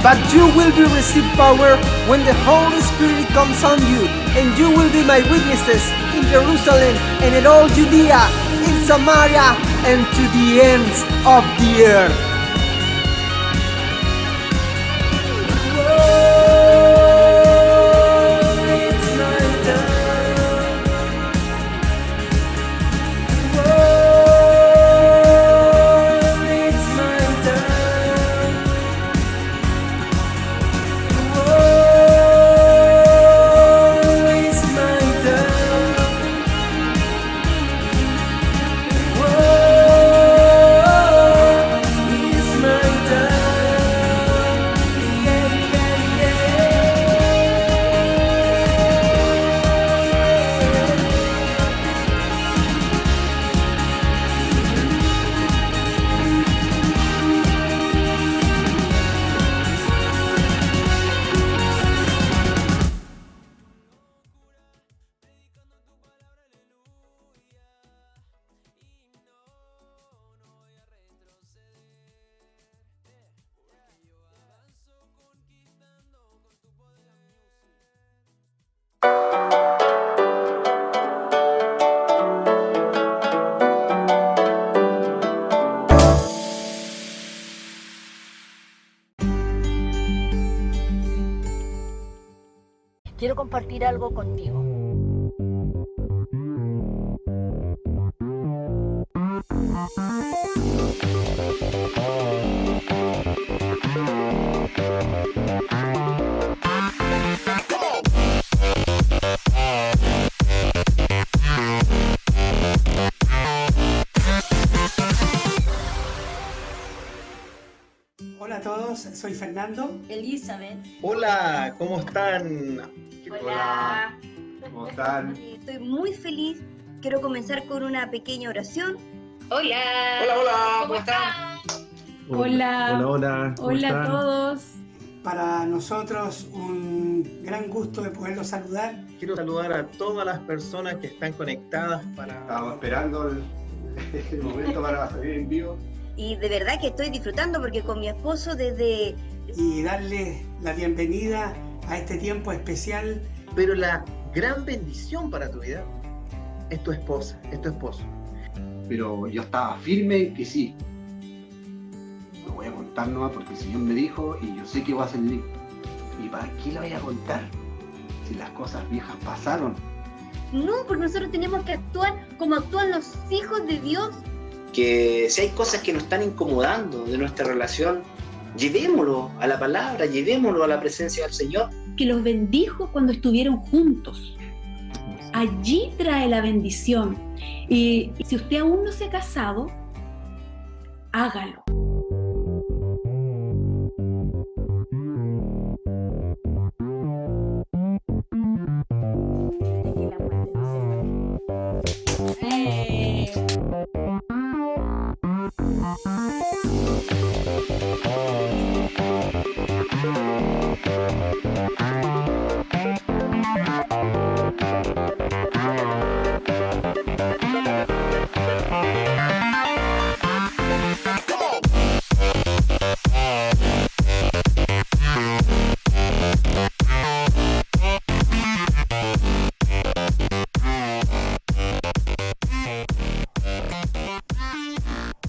But you will be received power when the Holy Spirit comes on you, and you will be my witnesses in Jerusalem and in all Judea, in Samaria, and to the ends of the earth. Quiero compartir algo contigo. Hola a todos, soy Fernando. Elizabeth. Hola, ¿cómo están? Hola. ¿Cómo están? Estoy muy feliz. Quiero comenzar con una pequeña oración. Hola. Hola, ¿Cómo están? Hola. ¿Cómo Hola a están? todos. Para nosotros un gran gusto de poderlos saludar. Quiero saludar a todas las personas que están conectadas para... Estábamos esperando el momento para salir en vivo. Y de verdad que estoy disfrutando porque con mi esposo Y darles la bienvenida a este tiempo especial. Pero la gran bendición para tu vida es tu esposa, es tu esposo. Pero yo estaba firme en que sí. Lo voy a contar nomás porque el Señor me dijo y yo sé que va a servir. ¿Y para qué lo voy a contar? Si las cosas viejas pasaron. No, porque nosotros tenemos que actuar como actúan los hijos de Dios. Que si hay cosas que nos están incomodando de nuestra relación, llevémoslo a la palabra, llevémoslo a la presencia del Señor. Que los bendijo cuando estuvieron juntos. Allí trae la bendición. Y si usted aún no se ha casado, hágalo. Que la muerte nos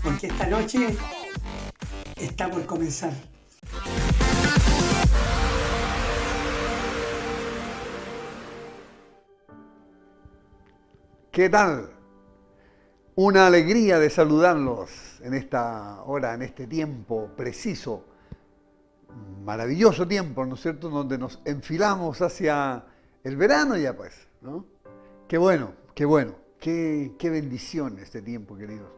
Porque esta noche está por comenzar. ¿Qué tal? Una alegría de saludarlos en esta hora, en este tiempo preciso, maravilloso tiempo, ¿no es cierto?, donde nos enfilamos hacia el verano ya pues, ¿no? Qué bueno, qué bendición este tiempo, queridos,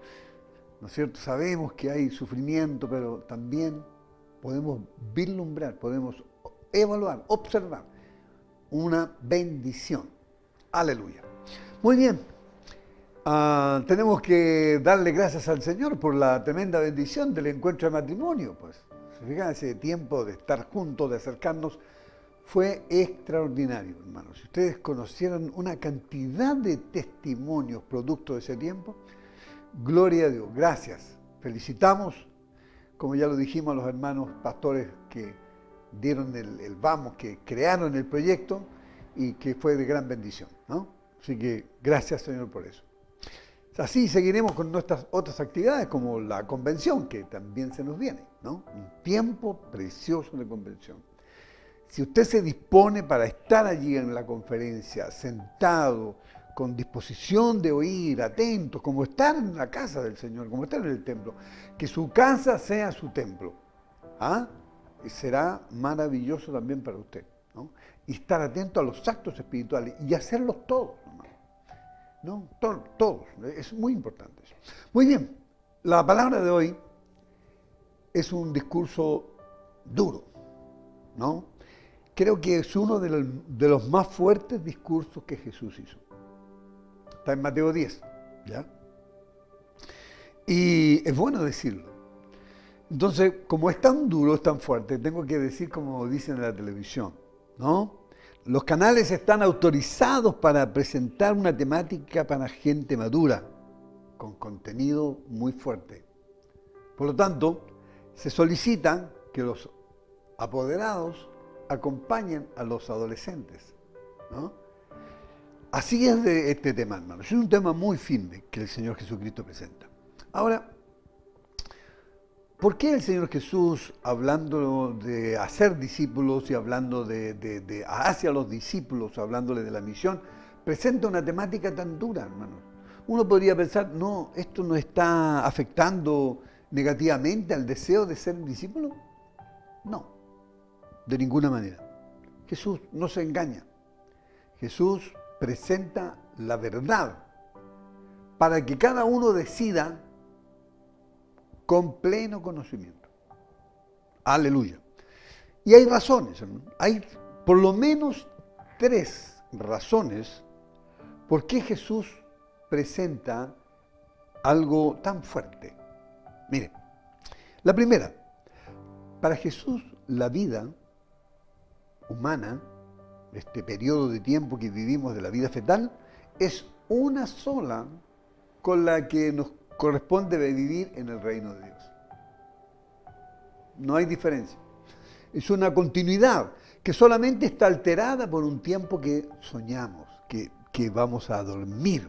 ¿no es cierto? Sabemos que hay sufrimiento, pero también podemos vislumbrar, podemos evaluar, observar una bendición. Aleluya. Muy bien, tenemos que darle gracias al Señor por la tremenda bendición del encuentro de matrimonio. Pues, fíjense, ese tiempo de estar juntos, de acercarnos, fue extraordinario, hermanos. Si ustedes conocieran una cantidad de testimonios producto de ese tiempo, gloria a Dios, gracias. Felicitamos, como ya lo dijimos, a los hermanos pastores que dieron el vamos, que crearon el proyecto y que fue de gran bendición, ¿no? Así que gracias, Señor, por eso. Así seguiremos con nuestras otras actividades, como la convención, que también se nos viene, ¿no? Un tiempo precioso de convención. Si usted se dispone para estar allí en la conferencia, sentado, con disposición de oír, atentos, como estar en la casa del Señor, como estar en el templo, que su casa sea su templo, ¿ah? Y será maravilloso también para usted, ¿no? Y estar atento a los actos espirituales y hacerlos todos, hermano, ¿no? Todos, es muy importante eso. Muy bien, la palabra de hoy es un discurso duro, ¿no? Creo que es uno de los más fuertes discursos que Jesús hizo. Está en Mateo 10, ¿ya? Y es bueno decirlo. Entonces, como es tan duro, es tan fuerte, tengo que decir como dicen en la televisión, ¿no? Los canales están autorizados para presentar una temática para gente madura, con contenido muy fuerte. Por lo tanto, se solicita que los apoderados acompañen a los adolescentes, ¿no? Así es de este tema, hermanos. Es un tema muy firme que el Señor Jesucristo presenta. Ahora, ¿por qué el Señor Jesús, hablando de hacer discípulos y hablando de hacia los discípulos, hablándole de la misión, presenta una temática tan dura, hermanos? Uno podría pensar, no, esto no está afectando negativamente al deseo de ser discípulo. No, de ninguna manera. Jesús no se engaña. Jesús presenta la verdad para que cada uno decida con pleno conocimiento. Aleluya. Y hay razones, hermano. Hay por lo menos 3 razones por qué Jesús presenta algo tan fuerte. Mire, la primera, para Jesús la vida humana, este periodo de tiempo que vivimos de la vida fetal, es una sola con la que nos corresponde vivir en el reino de Dios. No hay diferencia. Es una continuidad. que solamente está alterada por un tiempo que soñamos, que vamos a dormir.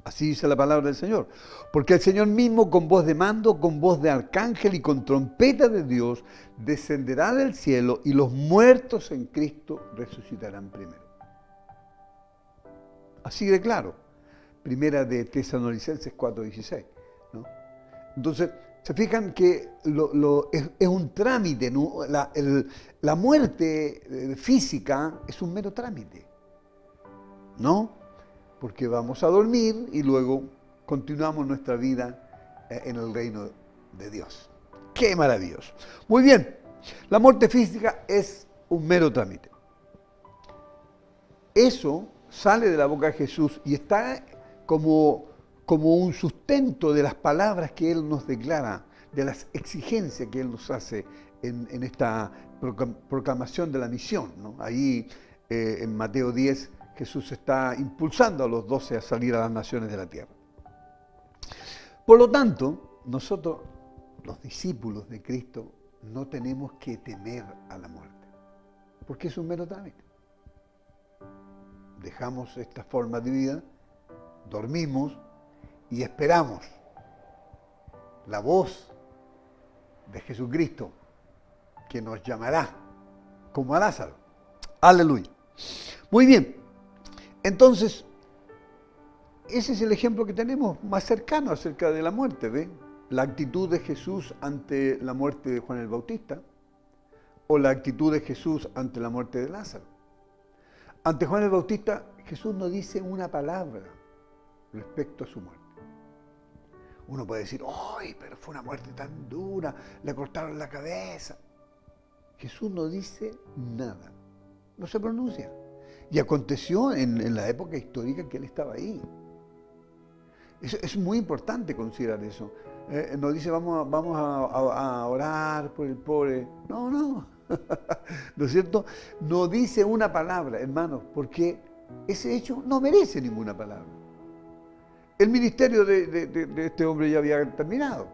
Así dice la palabra del Señor. Porque el Señor mismo, con voz de mando, con voz de arcángel y con trompeta de Dios, descenderá del cielo y los muertos en Cristo resucitarán primero. Así de claro. Primera de Tesalonicenses 4:16, ¿no? Entonces, se fijan que es un trámite, ¿no? La muerte física es un mero trámite, ¿no? Porque vamos a dormir y luego continuamos nuestra vida en el reino de Dios. ¡Qué maravilloso! Muy bien, la muerte física es un mero trámite. Eso sale de la boca de Jesús y está como un sustento de las palabras que Él nos declara, de las exigencias que Él nos hace en esta proclamación de la misión, ¿no? Ahí en Mateo 10, Jesús está impulsando a los 12 a salir a las naciones de la tierra. Por lo tanto, nosotros, los discípulos de Cristo, no tenemos que temer a la muerte, porque es un mero trámite. Dejamos esta forma de vida, dormimos y esperamos la voz de Jesucristo que nos llamará como a Lázaro. Aleluya. Muy bien. Entonces, ese es el ejemplo que tenemos más cercano acerca de la muerte, ¿ven? La actitud de Jesús ante la muerte de Juan el Bautista o la actitud de Jesús ante la muerte de Lázaro. Ante Juan el Bautista, Jesús no dice una palabra respecto a su muerte. Uno puede decir, ¡ay, pero fue una muerte tan dura! Le cortaron la cabeza. Jesús no dice nada, no se pronuncia. Y aconteció en la época histórica que Él estaba ahí. Es muy importante considerar eso. No dice, vamos a orar por el pobre. No, no. ¿No es cierto? No dice una palabra, hermanos, porque ese hecho no merece ninguna palabra. El ministerio de este hombre ya había terminado.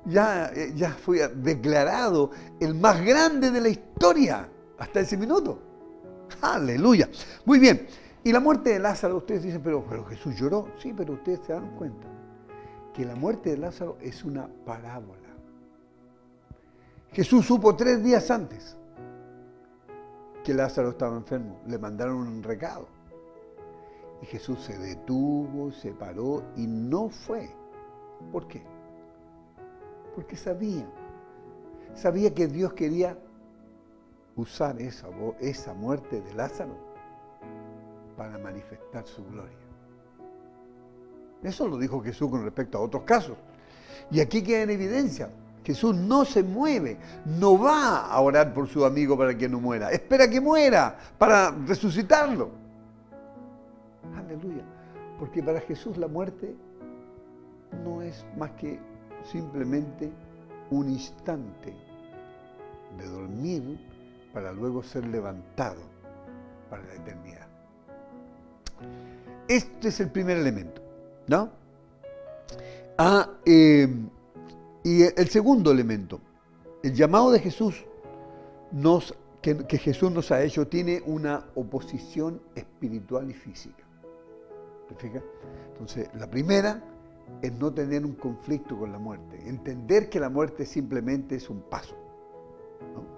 Ya fue declarado el más grande de la historia hasta ese minuto. Aleluya. Muy bien. Y la muerte de Lázaro, ustedes dicen, pero Jesús lloró. Sí, pero ustedes se dan cuenta que la muerte de Lázaro es una parábola. Jesús supo 3 días antes que Lázaro estaba enfermo. Le mandaron un recado. Y Jesús se detuvo, se paró y no fue. ¿Por qué? Porque sabía que Dios quería usar esa muerte de Lázaro para manifestar su gloria. Eso lo dijo Jesús con respecto a otros casos. Y aquí queda en evidencia. Jesús no se mueve, no va a orar por su amigo para que no muera. Espera que muera para resucitarlo. Aleluya. Porque para Jesús la muerte no es más que simplemente un instante de dormir para luego ser levantado para la eternidad. Este es el primer elemento, ¿no? Y el segundo elemento, el llamado de Jesús que Jesús nos ha hecho tiene una oposición espiritual y física. ¿Te fijas? Entonces, la primera es no tener un conflicto con la muerte, entender que la muerte simplemente es un paso, ¿no?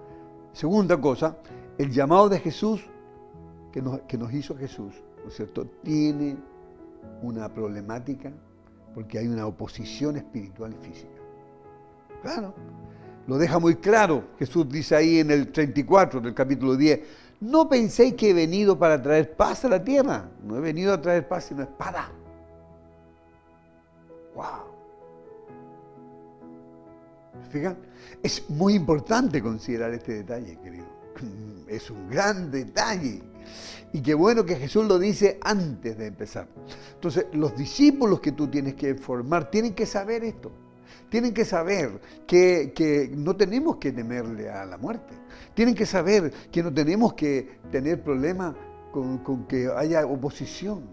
Segunda cosa, el llamado de Jesús, que nos hizo Jesús, ¿no es cierto?, tiene una problemática porque hay una oposición espiritual y física. Claro, lo deja muy claro. Jesús dice ahí en el 34 del capítulo 10, no penséis que he venido para traer paz a la tierra. No he venido a traer paz sino espada. ¡Wow! ¿Fijan? Es muy importante considerar este detalle, querido. Es un gran detalle. Y qué bueno que Jesús lo dice antes de empezar. Entonces, los discípulos que tú tienes que formar tienen que saber esto. Tienen que saber que no tenemos que temerle a la muerte. Tienen que saber que no tenemos que tener problemas con que haya oposición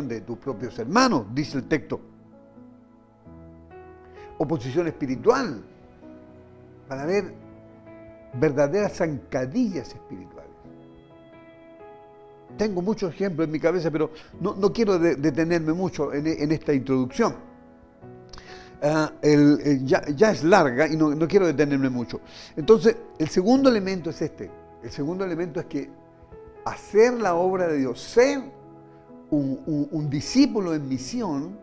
de tus propios hermanos, dice el texto. Oposición espiritual, para ver verdaderas zancadillas espirituales. Tengo muchos ejemplos en mi cabeza, pero no quiero detenerme mucho en esta introducción. Ya es larga y no quiero detenerme mucho. Entonces, el segundo elemento es este. El segundo elemento es que hacer la obra de Dios, ser un discípulo en misión,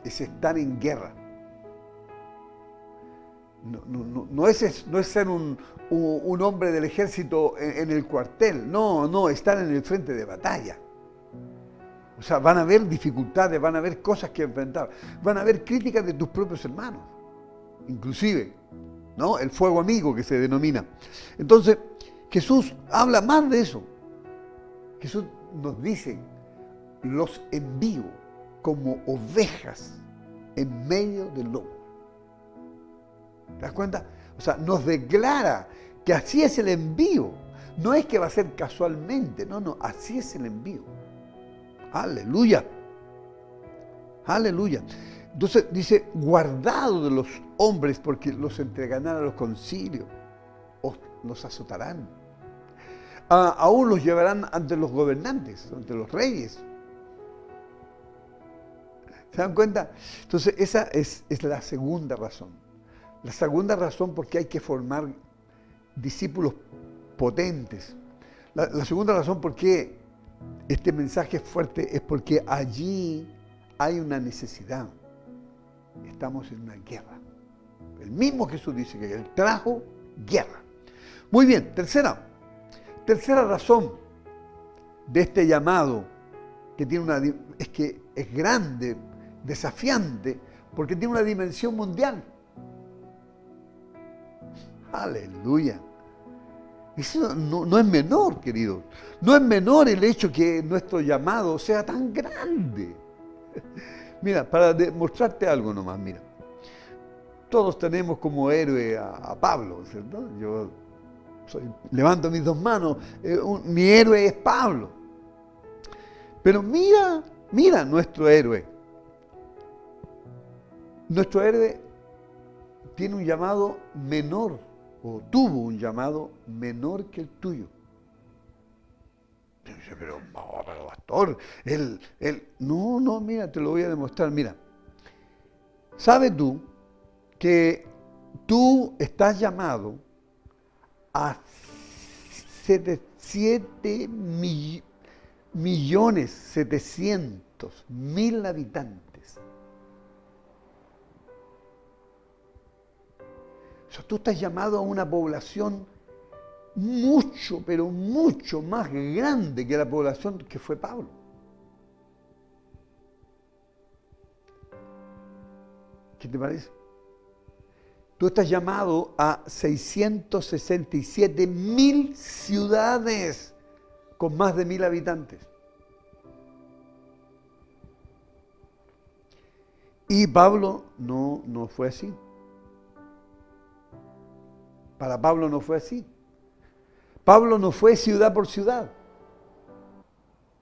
es estar en guerra. No es ser un hombre del ejército en el cuartel, no, estar en el frente de batalla. O sea, van a haber dificultades, van a haber cosas que enfrentar, van a haber críticas de tus propios hermanos, inclusive, ¿no? El fuego amigo que se denomina. Entonces, Jesús habla más de eso. Jesús nos dice, los envío como ovejas en medio del lobo. ¿Te das cuenta? O sea, nos declara que así es el envío. No es que va a ser casualmente, no, así es el envío. Aleluya. Aleluya. Entonces dice, guardado de los hombres porque los entregarán a los concilios, o los azotarán. Aún los llevarán ante los gobernantes, ante los reyes. ¿Se dan cuenta? Entonces esa es la segunda razón. La segunda razón porque hay que formar discípulos potentes. La segunda razón por qué este mensaje es fuerte es porque allí hay una necesidad. Estamos en una guerra. El mismo Jesús dice que Él trajo guerra. Muy bien, tercera razón de este llamado que tiene es que es grande, desafiante, porque tiene una dimensión mundial. Aleluya. Eso no es menor, queridos. No es menor el hecho que nuestro llamado sea tan grande. Mira, para demostrarte algo nomás, mira. Todos tenemos como héroe a Pablo, ¿cierto? Yo levanto mis dos manos, mi héroe es Pablo. Pero mira nuestro héroe. Nuestro héroe tiene un llamado menor, o tuvo un llamado menor que el tuyo. Pero pastor, él, no, mira, te lo voy a demostrar, mira. ¿Sabes tú que tú estás llamado a 7.700.000 habitantes? O sea, tú estás llamado a una población mucho, pero mucho más grande que la población que fue Pablo. ¿Qué te parece? Tú estás llamado a 667.000 ciudades con más de 1.000 habitantes. Y Pablo no fue así. Para Pablo no fue así. Pablo no fue ciudad por ciudad.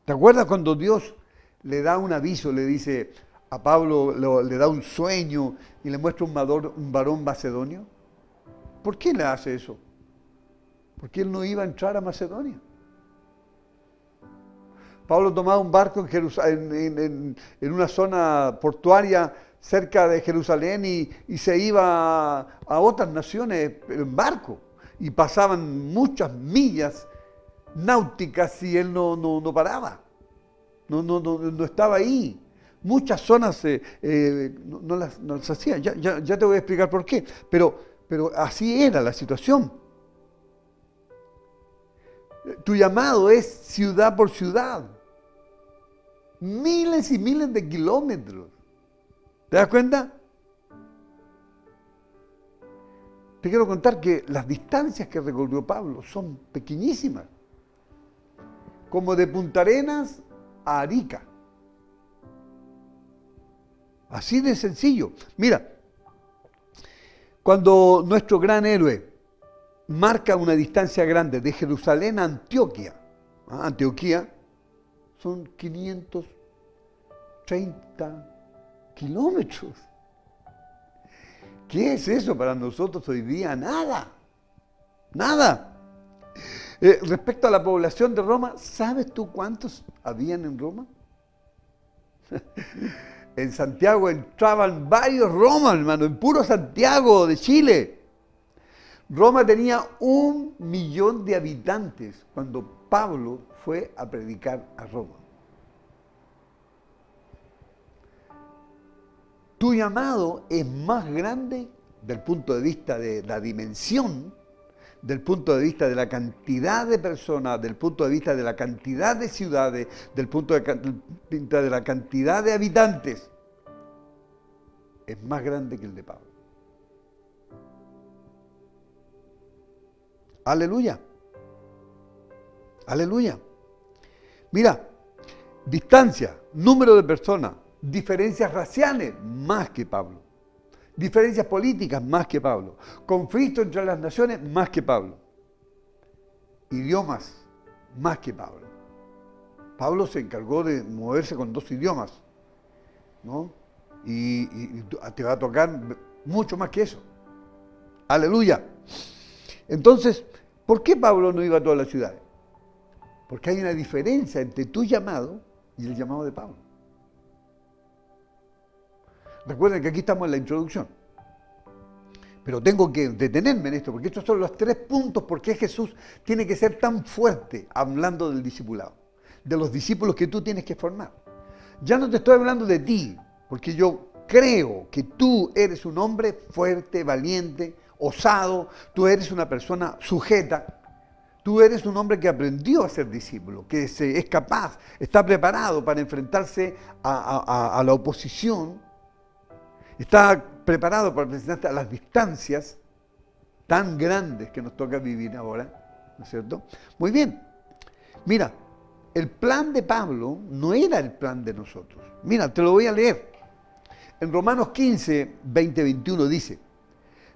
¿Te acuerdas cuando Dios le da un aviso, le dice a Pablo, le da un sueño y le muestra un varón macedonio? ¿Por qué le hace eso? Porque él no iba a entrar a Macedonia. Pablo tomaba un barco en Jerusalén, en una zona portuaria cerca de Jerusalén y se iba a otras naciones en barco. Y pasaban muchas millas náuticas y él no paraba. No estaba ahí. Muchas zonas no las hacía. Ya te voy a explicar por qué. Pero así era la situación. Tu llamado es ciudad por ciudad. Miles y miles de kilómetros. ¿Te das cuenta? Te quiero contar que las distancias que recorrió Pablo son pequeñísimas. Como de Punta Arenas a Arica. Así de sencillo. Mira, cuando nuestro gran héroe marca una distancia grande de Jerusalén a Antioquia, Antioquía son 530 kilómetros. ¿Qué es eso para nosotros hoy día? Nada. Nada. Respecto a la población de Roma, ¿sabes tú cuántos habían en Roma? En Santiago entraban varios romanos, hermano, en puro Santiago de Chile. Roma tenía 1 millón de habitantes cuando Pablo fue a predicar a Roma. Tu llamado es más grande del punto de vista de la dimensión, del punto de vista de la cantidad de personas, del punto de vista de la cantidad de ciudades, del punto de vista de la cantidad de habitantes. Es más grande que el de Pablo. Aleluya. Aleluya. Mira, distancia, número de personas, diferencias raciales, más que Pablo. Diferencias políticas, más que Pablo. Conflicto entre las naciones, más que Pablo. Idiomas, más que Pablo. Pablo se encargó de moverse con 2 idiomas, ¿no? Y te va a tocar mucho más que eso. Aleluya. Entonces, ¿por qué Pablo no iba a todas las ciudades? Porque hay una diferencia entre tu llamado y el llamado de Pablo. Recuerden que aquí estamos en la introducción. Pero tengo que detenerme en esto, porque estos son los 3 puntos por qué Jesús tiene que ser tan fuerte hablando del discipulado, de los discípulos que tú tienes que formar. Ya no te estoy hablando de ti, porque yo creo que tú eres un hombre fuerte, valiente, osado, tú eres una persona sujeta, tú eres un hombre que aprendió a ser discípulo, que es capaz, está preparado para enfrentarse a la oposición, está preparado para presentarse a las distancias tan grandes que nos toca vivir ahora, ¿no es cierto? Muy bien, mira, el plan de Pablo no era el plan de nosotros. Mira, te lo voy a leer. En Romanos 15, 20, 21 dice: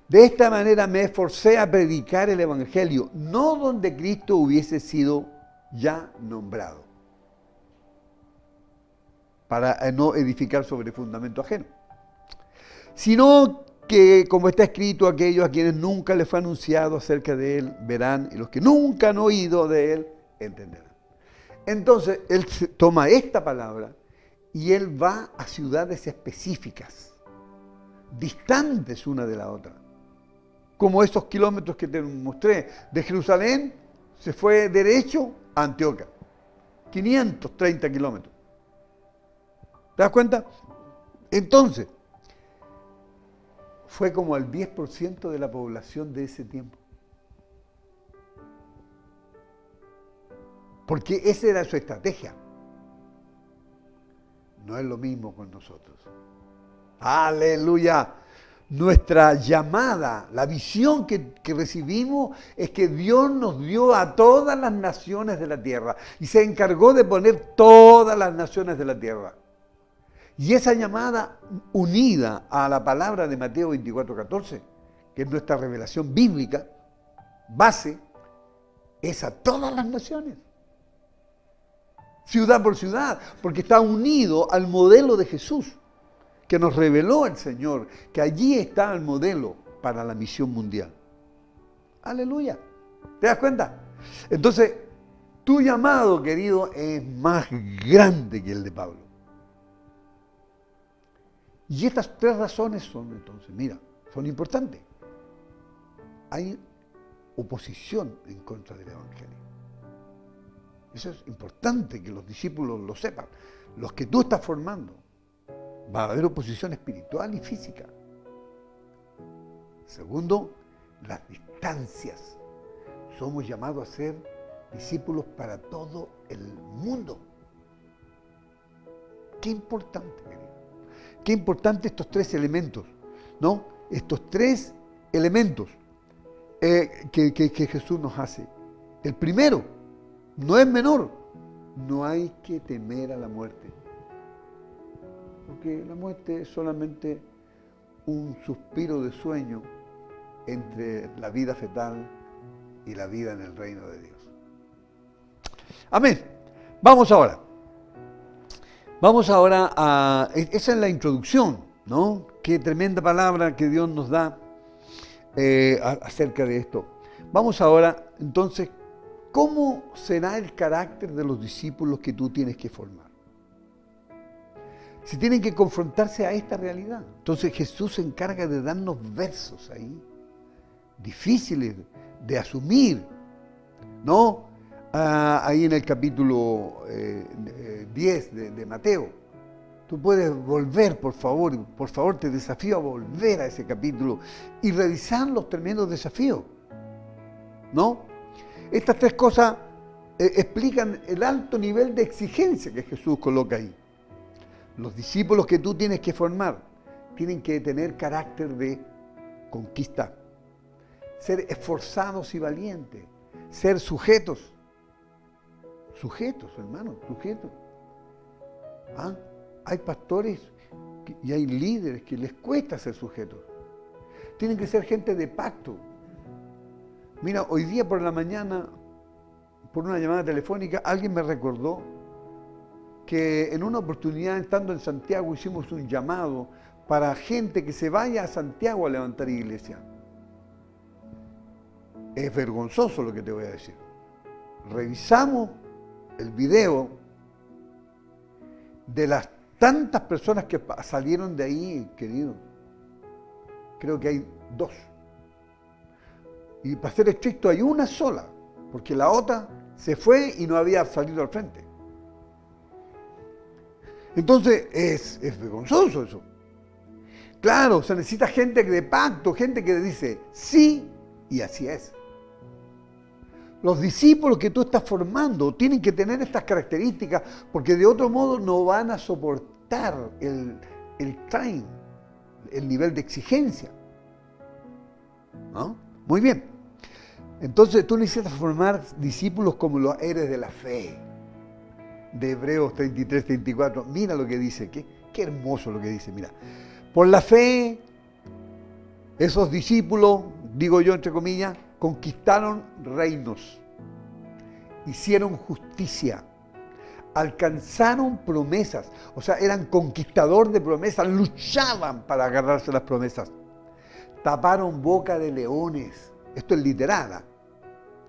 de esta manera me esforcé a predicar el Evangelio, no donde Cristo hubiese sido ya nombrado, para no edificar sobre fundamento ajeno, sino que, como está escrito, aquellos a quienes nunca les fue anunciado acerca de él verán, y los que nunca han oído de él entenderán. Entonces, él toma esta palabra y él va a ciudades específicas, distantes una de la otra. Como esos kilómetros que te mostré. De Jerusalén se fue derecho a Antioquia. 530 kilómetros. ¿Te das cuenta? Entonces, fue como el 10% de la población de ese tiempo. Porque esa era su estrategia. No es lo mismo con nosotros. ¡Aleluya! Nuestra llamada, la visión que recibimos es que Dios nos dio a todas las naciones de la tierra y se encargó de poner todas las naciones de la tierra. Y esa llamada unida a la palabra de Mateo 24:14, que es nuestra revelación bíblica, base, es a todas las naciones. Ciudad por ciudad, porque está unido al modelo de Jesús, que nos reveló el Señor, que allí está el modelo para la misión mundial. Aleluya. ¿Te das cuenta? Entonces, tu llamado, querido, es más grande que el de Pablo. Y estas 3 razones son, entonces, mira, son importantes. Hay oposición en contra del Evangelio. Eso es importante que los discípulos lo sepan. Los que tú estás formando, va a haber oposición espiritual y física. Segundo, las distancias. Somos llamados a ser discípulos para todo el mundo. Qué importante, querido. Qué importante estos 3 elementos, ¿no? Estos 3 elementos que Jesús nos hace. El primero, no es menor, no hay que temer a la muerte. Porque la muerte es solamente un suspiro de sueño entre la vida fetal y la vida en el reino de Dios. Amén. Vamos ahora a... Esa es la introducción, ¿no? qué tremenda palabra que Dios nos da acerca de esto. Vamos ahora, entonces, ¿cómo será el carácter de los discípulos que tú tienes que formar? Si tienen que confrontarse a esta realidad. Entonces Jesús se encarga de darnos versos ahí, difíciles de asumir, ¿no? Ahí en el capítulo 10 de Mateo. Tú puedes volver, por favor te desafío a volver a ese capítulo y revisar los tremendos desafíos, ¿no? Estas tres cosas explican el alto nivel de exigencia que Jesús coloca ahí. Los discípulos que tú tienes que formar tienen que tener carácter de conquista, ser esforzados y valientes, ser sujetos, hermanos, sujetos. Hay pastores y hay líderes que les cuesta ser sujetos. Tienen que ser gente de pacto. Mira, hoy día por la mañana, por una llamada telefónica, alguien me recordó que en una oportunidad, estando en Santiago, hicimos un llamado para gente que se vaya a Santiago a levantar iglesia. Es vergonzoso lo que te voy a decir. Revisamos el video de las tantas personas que salieron de ahí, querido. Creo que hay 2. Y para ser estricto, hay una sola, porque la otra se fue y no había salido al frente. Entonces, es vergonzoso eso. Claro, se necesita gente de pacto, gente que dice sí y así es. Los discípulos que tú estás formando tienen que tener estas características porque de otro modo no van a soportar el train, el nivel de exigencia. ¿No? Muy bien. Entonces tú necesitas formar discípulos como los héroes de la fe. De Hebreos 33, 34. Mira lo que dice. Qué hermoso lo que dice. Mira. Por la fe, esos discípulos, digo yo entre comillas, conquistaron reinos, hicieron justicia, alcanzaron promesas, o sea, eran conquistadores de promesas, luchaban para agarrarse las promesas, taparon boca de leones. Esto es literal,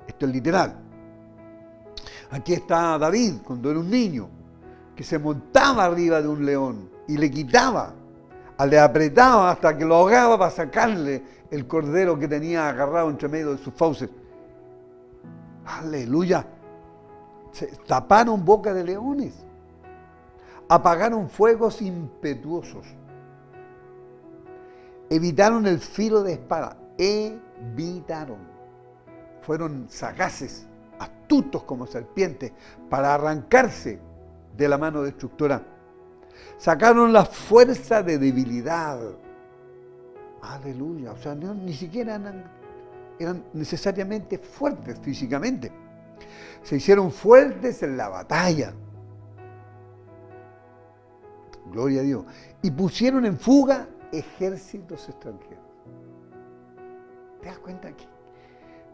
esto es literal. Aquí está David, cuando era un niño, que se montaba arriba de un león y le quitaba, le apretaba hasta que lo ahogaba para sacarle el cordero que tenía agarrado entre medio de sus fauces. Aleluya. Se taparon boca de leones. Apagaron fuegos impetuosos. Evitaron el filo de espada. Evitaron. Fueron sagaces, astutos como serpientes, para arrancarse de la mano destructora. Sacaron la fuerza de debilidad. Aleluya. O sea, ni siquiera eran necesariamente fuertes físicamente. Se hicieron fuertes en la batalla. Gloria a Dios. Y pusieron en fuga ejércitos extranjeros. ¿Te das cuenta aquí?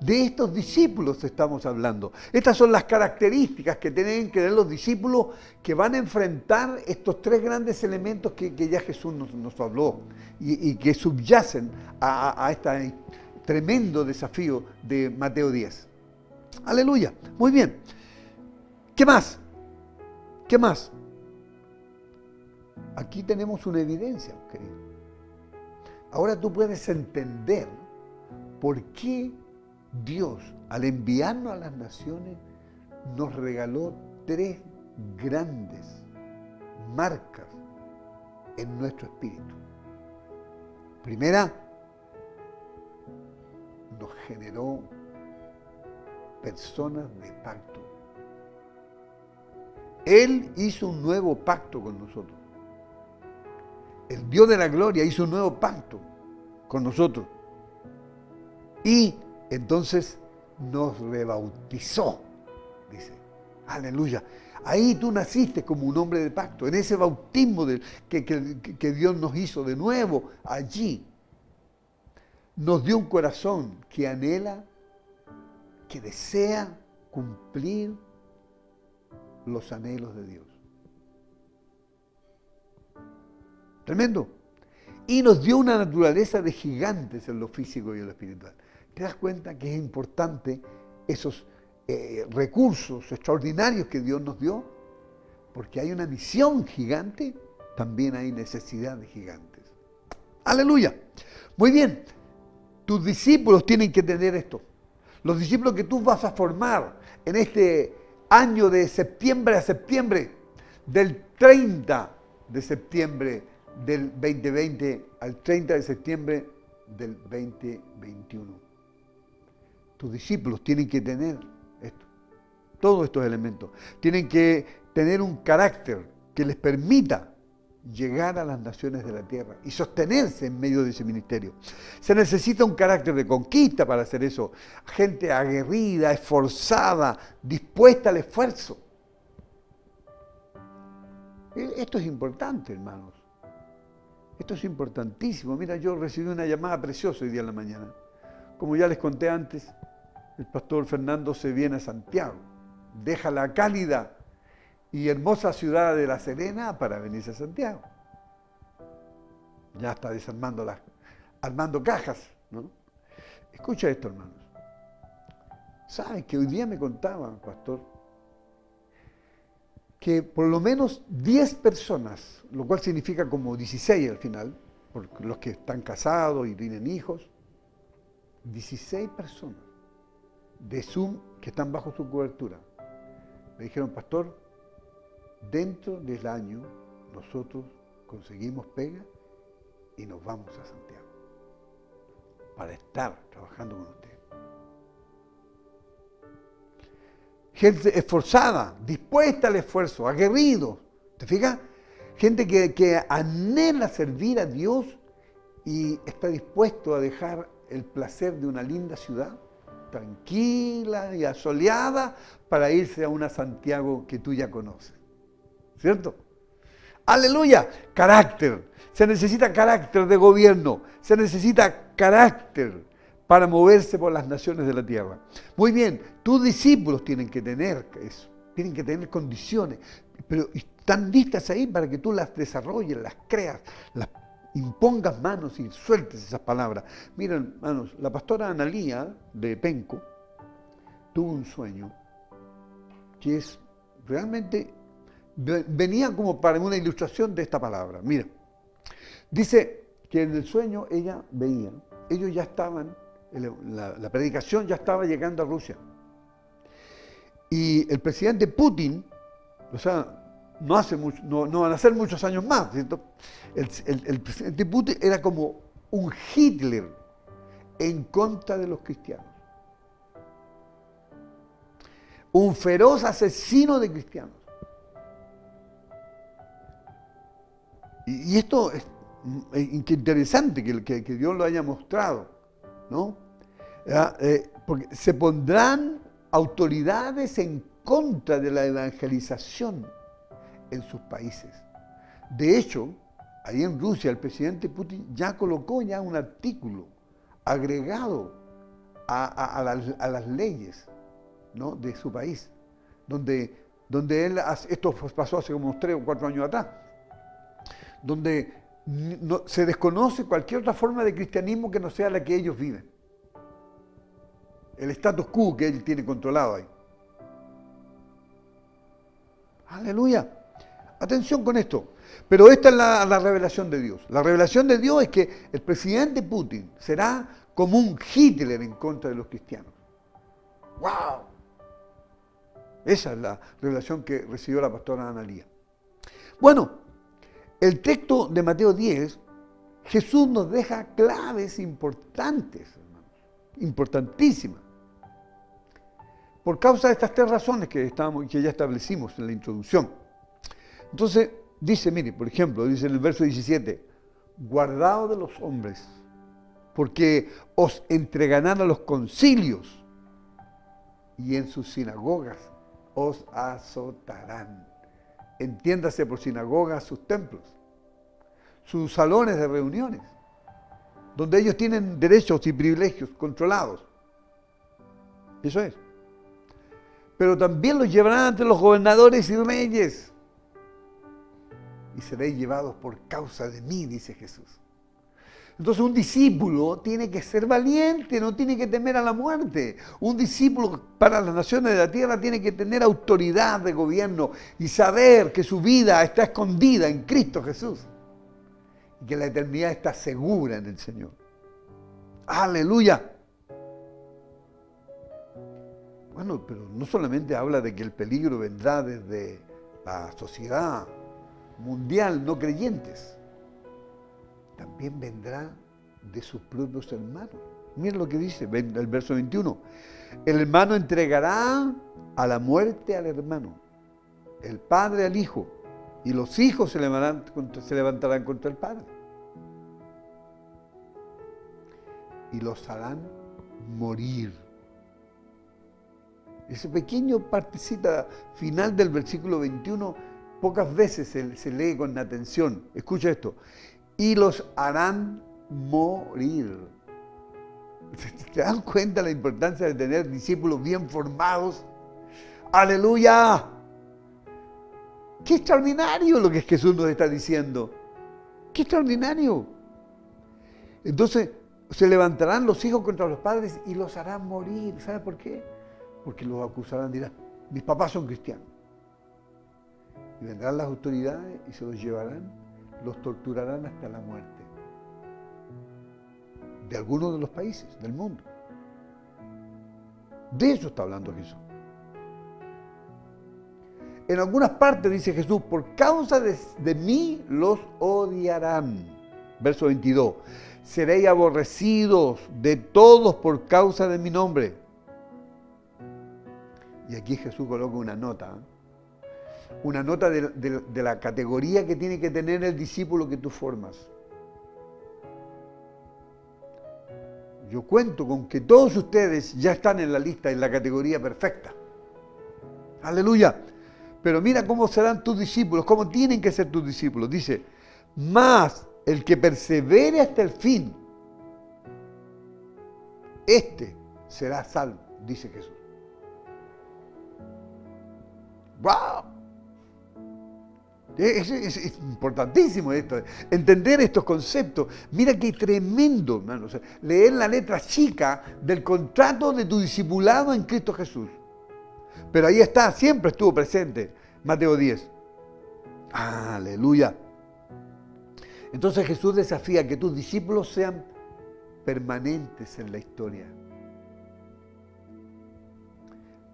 De estos discípulos estamos hablando. Estas son las características que tienen que tener los discípulos que van a enfrentar estos tres grandes elementos que ya Jesús nos habló y que subyacen a este tremendo desafío de Mateo 10. Aleluya. Muy bien. ¿Qué más? ¿Qué más? Aquí tenemos una evidencia, querido. Ahora tú puedes entender por qué Dios, al enviarnos a las naciones, nos regaló tres grandes marcas en nuestro espíritu. Primera, nos generó personas de pacto. Él hizo un nuevo pacto con nosotros. El Dios de la gloria hizo un nuevo pacto con nosotros. Y entonces nos rebautizó, dice. Aleluya. Ahí tú naciste como un hombre de pacto, en ese bautismo que Dios nos hizo de nuevo. Allí nos dio un corazón que anhela, que desea cumplir los anhelos de Dios. Tremendo. y nos dio una naturaleza de gigantes en lo físico y en lo espiritual. ¿Te das cuenta que es importante esos recursos extraordinarios que Dios nos dio? Porque hay una misión gigante, también hay necesidad de gigantes. ¡Aleluya! Muy bien, tus discípulos tienen que tener esto. Los discípulos que tú vas a formar en este año de septiembre a septiembre, del 30 de septiembre del 2020 al 30 de septiembre del 2021. Tus discípulos tienen que tener esto, todos estos elementos. Tienen que tener un carácter que les permita llegar a las naciones de la tierra y sostenerse en medio de ese ministerio. Se necesita un carácter de conquista para hacer eso. Gente aguerrida, esforzada, dispuesta al esfuerzo. Esto es importante, hermanos. Esto es importantísimo. Mira, yo recibí una llamada preciosa hoy día en la mañana. Como ya les conté antes, el pastor Fernando se viene a Santiago. Deja la cálida y hermosa ciudad de La Serena para venirse a Santiago. Ya está desarmando armando cajas, ¿no? Escucha esto, hermanos. ¿Sabes que hoy día me contaba, pastor, que por lo menos 10 personas, lo cual significa como 16 al final, por los que están casados y tienen hijos, 16 personas de Zoom que están bajo su cobertura, me dijeron, pastor, dentro del año nosotros conseguimos pega y nos vamos a Santiago para estar trabajando con ustedes. Gente esforzada, dispuesta al esfuerzo, aguerrido. ¿Te fijas? Gente que anhela servir a Dios y está dispuesto a dejar el placer de una linda ciudad, tranquila y asoleada, para irse a una Santiago que tú ya conoces. ¿Cierto? ¡Aleluya! Carácter. Se necesita carácter de gobierno. Se necesita carácter para moverse por las naciones de la tierra. Muy bien, tus discípulos tienen que tener eso. Tienen que tener condiciones. Pero están listas ahí para que tú las desarrolles, las creas, las impongas manos y sueltes esas palabras. Miren, hermanos, la pastora Analía de Penco tuvo un sueño que es realmente... venía como para una ilustración de esta palabra. Mira, dice que en el sueño ella veía, ellos ya estaban, la predicación ya estaba llegando a Rusia. Y el presidente Putin, o sea, no van a ser muchos años más, ¿cierto? El presidente Putin era como un Hitler en contra de los cristianos. Un feroz asesino de cristianos. Y esto es interesante que Dios lo haya mostrado, ¿no? Porque se pondrán autoridades en contra de la evangelización en sus países. De hecho, ahí en Rusia el presidente Putin ya colocó un artículo agregado a las leyes, ¿no?, de su país, donde él, esto pasó hace como unos 3 o 4 años atrás, donde se desconoce cualquier otra forma de cristianismo que no sea la que ellos viven. El status quo que él tiene controlado ahí. Aleluya. Atención con esto. Pero esta es la revelación de Dios. La revelación de Dios es que el presidente Putin será como un Hitler en contra de los cristianos. ¡Wow! Esa es la revelación que recibió la pastora Analía. Bueno, el texto de Mateo 10, Jesús nos deja claves importantes, hermanos, importantísimas. Por causa de estas 3 razones que ya establecimos en la introducción. Entonces, dice, mire, por ejemplo, dice en el verso 17, guardaos de los hombres, porque os entregarán a los concilios y en sus sinagogas os azotarán. Entiéndase por sinagogas sus templos, sus salones de reuniones, donde ellos tienen derechos y privilegios controlados. Eso es. Pero también los llevarán ante los gobernadores y reyes. Y seréis llevados por causa de mí, dice Jesús. Entonces un discípulo tiene que ser valiente, no tiene que temer a la muerte. Un discípulo para las naciones de la tierra tiene que tener autoridad de gobierno y saber que su vida está escondida en Cristo Jesús y que la eternidad está segura en el Señor. ¡Aleluya! Bueno, pero no solamente habla de que el peligro vendrá desde la sociedad mundial no creyentes, también vendrá de sus propios hermanos. Miren lo que dice el verso 21. El hermano entregará a la muerte al hermano, el padre al hijo, y los hijos se levantarán contra el padre. Y los harán morir. Ese pequeño partecita final del versículo 21 pocas veces se lee con atención. Escucha esto. Y los harán morir. ¿Te dan cuenta la importancia de tener discípulos bien formados? ¡Aleluya! ¡Qué extraordinario lo que Jesús nos está diciendo! ¡Qué extraordinario! Entonces, se levantarán los hijos contra los padres y los harán morir. ¿Sabe por qué? Porque los acusarán, dirán, mis papás son cristianos. Y vendrán las autoridades y se los llevarán, los torturarán hasta la muerte. De algunos de los países del mundo. De eso está hablando Jesús. En algunas partes dice Jesús, por causa de mí los odiarán. Verso 22. Seréis aborrecidos de todos por causa de mi nombre. Y aquí Jesús coloca una nota. Una nota de la categoría que tiene que tener el discípulo que tú formas. Yo cuento con que todos ustedes ya están en la lista, en la categoría perfecta. Aleluya. Pero mira cómo serán tus discípulos, cómo tienen que ser tus discípulos. Dice, más el que persevere hasta el fin, este será salvo, dice Jesús. ¡Wow! Es importantísimo esto, entender estos conceptos. Mira qué tremendo, hermano. O sea, leer la letra chica del contrato de tu discipulado en Cristo Jesús. Pero ahí está, siempre estuvo presente, Mateo 10. ¡Aleluya! Entonces Jesús desafía que tus discípulos sean permanentes en la historia.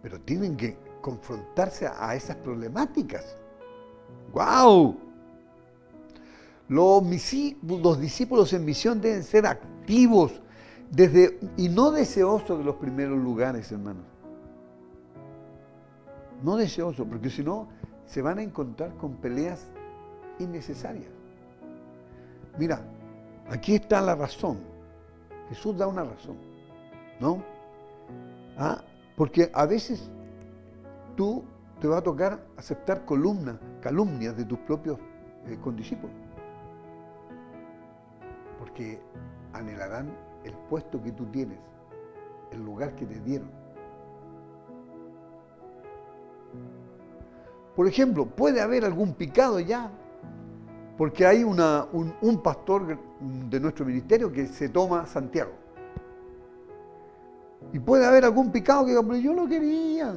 Pero tienen que confrontarse a esas problemáticas. ¡Wow! Los discípulos en misión deben ser activos y no deseosos de los primeros lugares, hermanos. No deseosos, porque si no, se van a encontrar con peleas innecesarias. Mira, aquí está la razón. Jesús da una razón, ¿no? Porque a veces tú te va a tocar aceptar calumnias de tus propios condiscípulos. Porque anhelarán el puesto que tú tienes, el lugar que te dieron. Por ejemplo, puede haber algún picado ya, porque hay un pastor de nuestro ministerio que se toma Santiago. Y puede haber algún picado que diga, pero yo lo quería.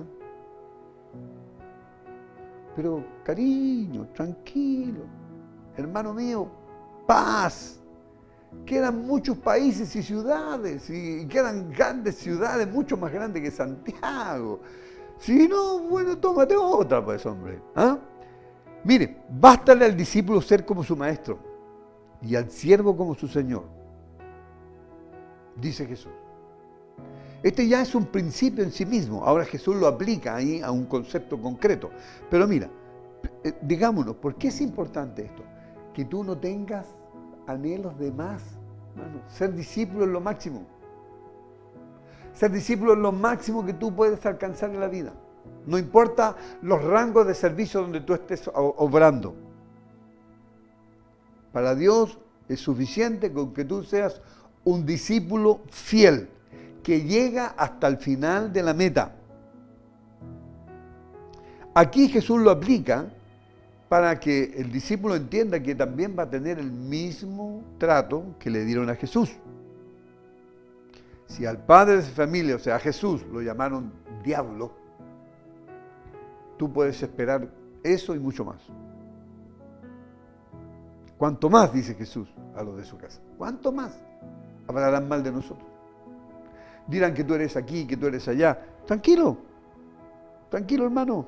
Pero cariño, tranquilo, hermano mío, paz. Quedan muchos países y ciudades, y quedan grandes ciudades, mucho más grandes que Santiago. Si no, bueno, tómate otra, pues, hombre. Mire, bástale al discípulo ser como su maestro y al siervo como su señor, dice Jesús. Este ya es un principio en sí mismo. Ahora Jesús lo aplica ahí a un concepto concreto. Pero mira, digámonos, ¿por qué es importante esto? Que tú no tengas anhelos de más. Hermano, ser discípulo es lo máximo. Ser discípulo es lo máximo que tú puedes alcanzar en la vida. No importa los rangos de servicio donde tú estés obrando. Para Dios es suficiente con que tú seas un discípulo fiel, que llega hasta el final de la meta. Aquí Jesús lo aplica para que el discípulo entienda que también va a tener el mismo trato que le dieron a Jesús. Si al padre de su familia, o sea, a Jesús, lo llamaron diablo, tú puedes esperar eso y mucho más. Cuanto más, dice Jesús a los de su casa, cuanto más hablarán mal de nosotros. Dirán que tú eres aquí, que tú eres allá. Tranquilo, tranquilo, hermano.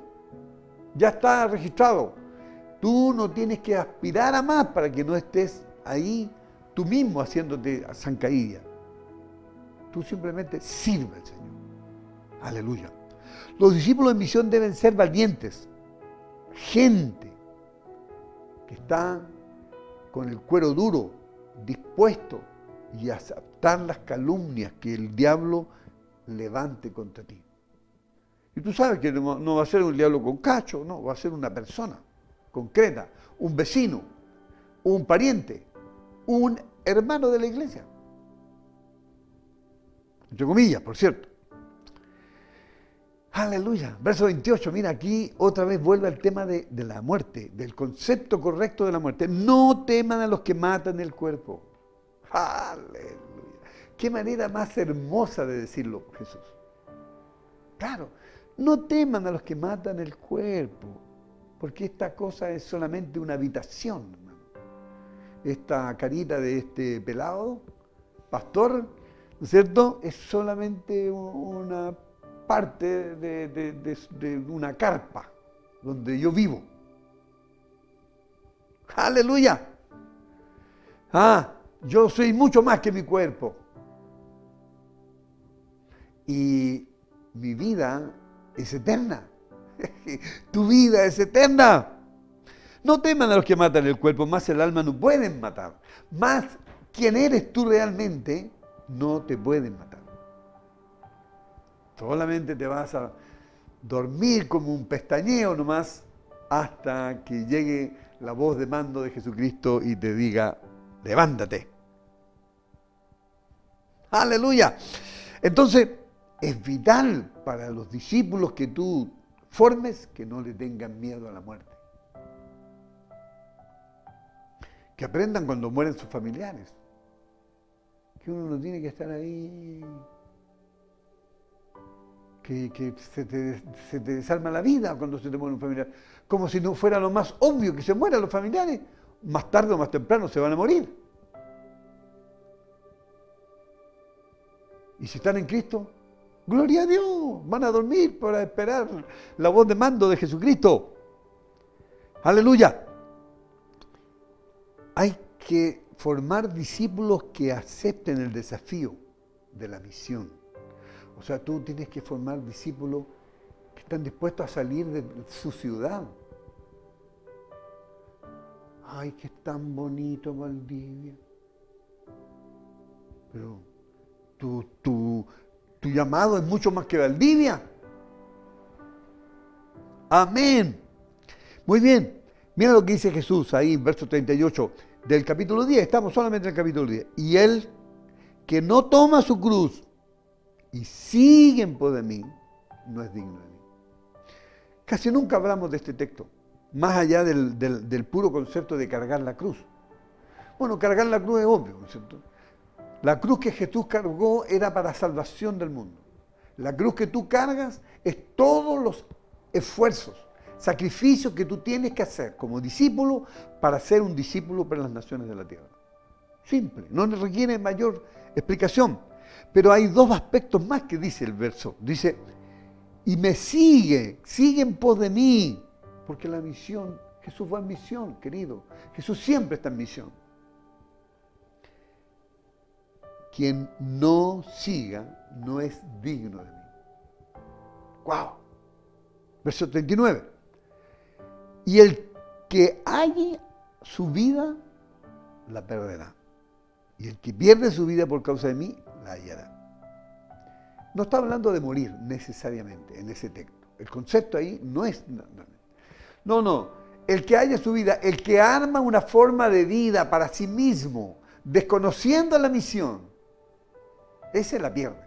Ya está registrado. Tú no tienes que aspirar a más para que no estés ahí tú mismo haciéndote zancadilla. Tú simplemente sirve al Señor. Aleluya. Los discípulos en misión deben ser valientes. Gente que está con el cuero duro, dispuesto y a aceptar las calumnias que el diablo levante contra ti. Y tú sabes que no va a ser un diablo con cacho, no, va a ser una persona concreta, un vecino, un pariente, un hermano de la iglesia. Entre comillas, por cierto. Aleluya. Verso 28, mira, aquí otra vez vuelve al tema de la muerte, del concepto correcto de la muerte. No teman a los que matan el cuerpo. Aleluya. Qué manera más hermosa de decirlo, Jesús. Claro, no teman a los que matan el cuerpo, porque esta cosa es solamente una habitación, hermano. Esta carita de este pelado, pastor, ¿no es cierto? Es solamente una parte de una carpa donde yo vivo. ¡Aleluya! Yo soy mucho más que mi cuerpo. Y mi vida es eterna. Tu vida es eterna. No teman a los que matan el cuerpo, más el alma no pueden matar. Más quién eres tú realmente no te pueden matar. Solamente te vas a dormir como un pestañeo nomás hasta que llegue la voz de mando de Jesucristo y te diga, levántate. Aleluya. Entonces, es vital para los discípulos que tú formes que no le tengan miedo a la muerte. Que aprendan cuando mueren sus familiares. Que uno no tiene que estar ahí. Que se te desarma la vida cuando se te muere un familiar. Como si no fuera lo más obvio que se mueran los familiares. Más tarde o más temprano se van a morir. Y si están en Cristo, gloria a Dios, van a dormir para esperar la voz de mando de Jesucristo. Aleluya. Hay que formar discípulos que acepten el desafío de la misión. O sea, tú tienes que formar discípulos que están dispuestos a salir de su ciudad. Ay, que es tan bonito Valdivia. Pero tu llamado es mucho más que Valdivia. Amén. Muy bien. Mira lo que dice Jesús ahí en verso 38 del capítulo 10. Estamos solamente en el capítulo 10. Y él que no toma su cruz y sigue en pos de mí, no es digno de mí. Casi nunca hablamos de este texto, más allá del puro concepto de cargar la cruz. Bueno, cargar la cruz es obvio, ¿no es cierto? La cruz que Jesús cargó era para salvación del mundo. La cruz que tú cargas es todos los esfuerzos, sacrificios que tú tienes que hacer como discípulo para ser un discípulo para las naciones de la tierra. Simple, no requiere mayor explicación. Pero hay dos aspectos más que dice el verso. Dice, y me sigue en pos de mí. Porque la misión, Jesús va en misión, querido. Jesús siempre está en misión. Quien no siga no es digno de mí. ¡Wow! Verso 39. Y el que halle su vida, la perderá. Y el que pierde su vida por causa de mí, la hallará. No está hablando de morir necesariamente en ese texto. El concepto ahí no es... No. El que haya su vida, el que arma una forma de vida para sí mismo, desconociendo la misión, ese la pierde.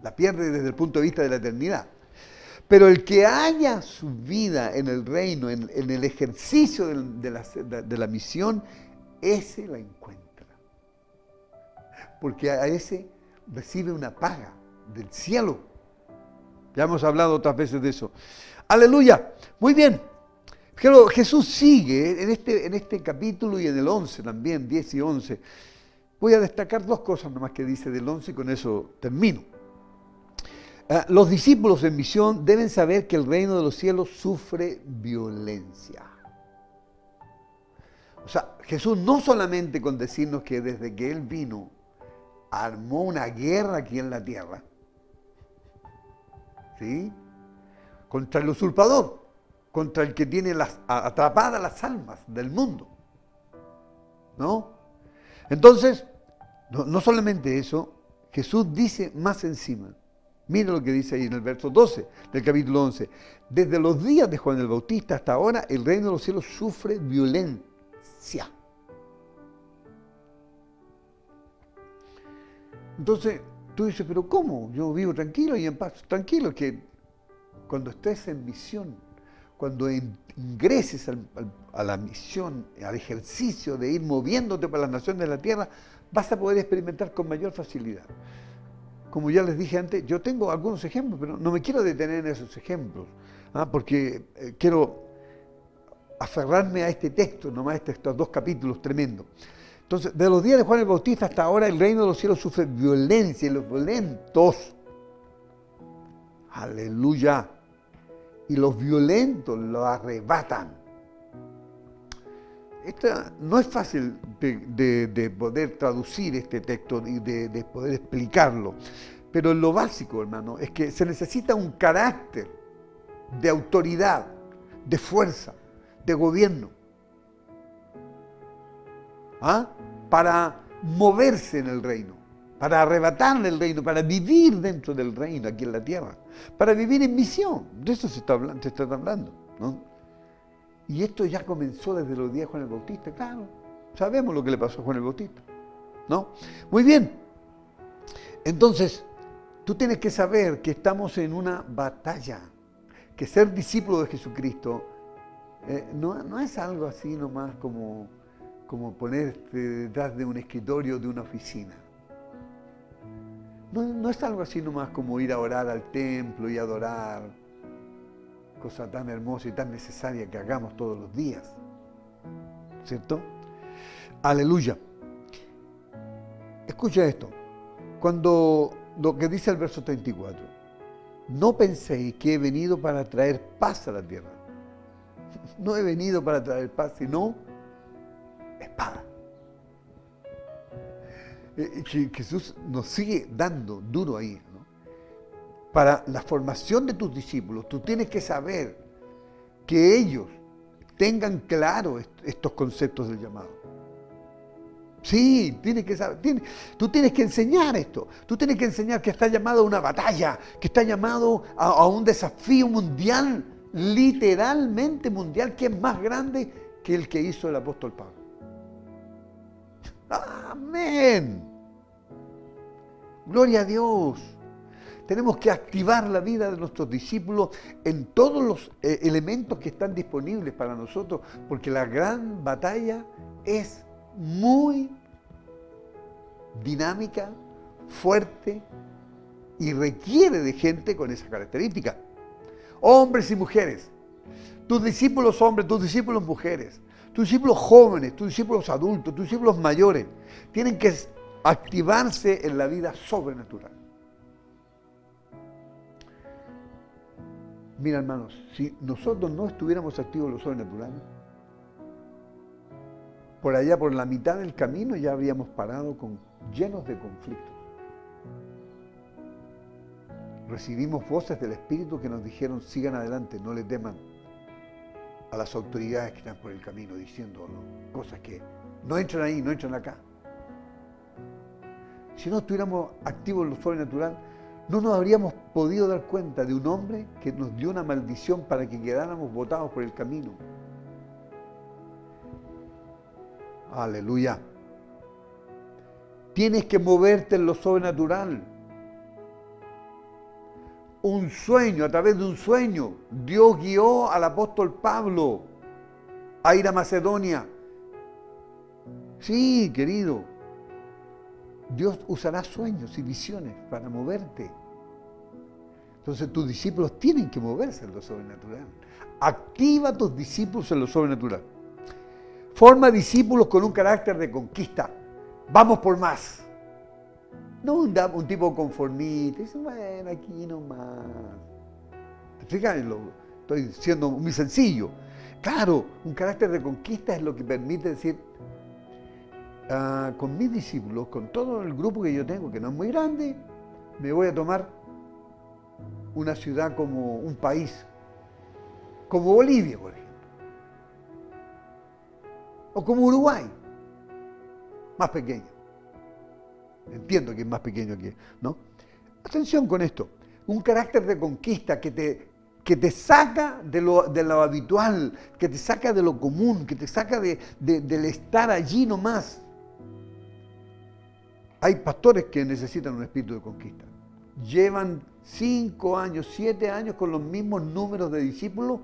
La pierde desde el punto de vista de la eternidad. Pero el que haya su vida en el reino, en el ejercicio de la misión, ese la encuentra. Porque a ese recibe una paga del cielo. Ya hemos hablado otras veces de eso. Aleluya. Muy bien. Pero Jesús sigue en este capítulo y en el 11 también, 10 y 11. Voy a destacar dos cosas nomás que dice del 11 y con eso termino. Los discípulos en misión deben saber que el reino de los cielos sufre violencia. O sea, Jesús no solamente con decirnos que desde que Él vino, armó una guerra aquí en la tierra, ¿sí? Contra el usurpador, contra el que tiene atrapadas las almas del mundo, ¿no? Entonces, no solamente eso, Jesús dice más encima. Mira lo que dice ahí en el verso 12 del capítulo 11. Desde los días de Juan el Bautista hasta ahora, el reino de los cielos sufre violencia. Entonces, tú dices, pero ¿cómo? Yo vivo tranquilo y en paz. Tranquilo, que cuando estés en misión, cuando ingreses a la misión, al ejercicio de ir moviéndote por las naciones de la tierra, vas a poder experimentar con mayor facilidad. Como ya les dije antes, yo tengo algunos ejemplos, pero no me quiero detener en esos ejemplos, porque quiero aferrarme a este texto, nomás estos dos capítulos tremendos. Entonces, de los días de Juan el Bautista hasta ahora, el reino de los cielos sufre violencia y los violentos, aleluya, y los violentos lo arrebatan. No es fácil de poder traducir este texto y de poder explicarlo, pero lo básico, hermano, es que se necesita un carácter de autoridad, de fuerza, de gobierno, para moverse en el reino, para arrebatarle el reino, para vivir dentro del reino aquí en la tierra, para vivir en misión. De eso se está hablando, ¿no? Y esto ya comenzó desde los días de Juan el Bautista, claro. Sabemos lo que le pasó a Juan el Bautista, ¿no? Muy bien. Entonces, tú tienes que saber que estamos en una batalla, que ser discípulo de Jesucristo no es algo así nomás como ponerte detrás de un escritorio de una oficina. No es algo así nomás como ir a orar al templo y adorar. Cosa tan hermosa y tan necesaria que hagamos todos los días, ¿cierto? Aleluya. Escucha esto, cuando lo que dice el verso 34, no penséis que he venido para traer paz a la tierra. No he venido para traer paz, sino espada. Jesús nos sigue dando duro ahí. Para la formación de tus discípulos, tú tienes que saber que ellos tengan claro estos conceptos del llamado. Sí, tienes que saber, tú tienes que enseñar esto. Tú tienes que enseñar que está llamado a una batalla, que está llamado a un desafío mundial, literalmente mundial, que es más grande que el que hizo el apóstol Pablo. Amén. Gloria a Dios. Tenemos que activar la vida de nuestros discípulos en todos los elementos que están disponibles para nosotros, porque la gran batalla es muy dinámica, fuerte y requiere de gente con esa característica. Hombres y mujeres, tus discípulos hombres, tus discípulos mujeres, tus discípulos jóvenes, tus discípulos adultos, tus discípulos mayores, tienen que activarse en la vida sobrenatural. Mira, hermanos, si nosotros no estuviéramos activos en lo sobrenatural, por allá, por la mitad del camino, ya habríamos parado llenos de conflictos. Recibimos voces del Espíritu que nos dijeron, sigan adelante, no le teman a las autoridades que están por el camino, diciendo cosas que no entran ahí, no entran acá. Si no estuviéramos activos en lo sobrenatural, no nos habríamos podido dar cuenta de un hombre que nos dio una maldición para que quedáramos botados por el camino. Aleluya. Tienes que moverte en lo sobrenatural. un sueño, a través de un sueño. Dios guió al apóstol Pablo a ir a Macedonia. Sí, querido. Dios usará sueños y visiones para moverte. Entonces tus discípulos tienen que moverse en lo sobrenatural. Activa a tus discípulos en lo sobrenatural. Forma discípulos con un carácter de conquista. Vamos por más. No un tipo conformista. Dice, bueno, aquí nomás. ¿Te fijas? Estoy siendo muy sencillo. Claro, un carácter de conquista es lo que permite decir, con mis discípulos, con todo el grupo que yo tengo, que no es muy grande, me voy a tomar una ciudad como un país, como Bolivia, por ejemplo, o como Uruguay, más pequeño. Entiendo que es más pequeño que, ¿no? Atención con esto, un carácter de conquista que te saca de lo habitual, que te saca de lo común, que te saca del estar allí nomás. Hay pastores que necesitan un espíritu de conquista. Llevan 5 años, 7 años con los mismos números de discípulos.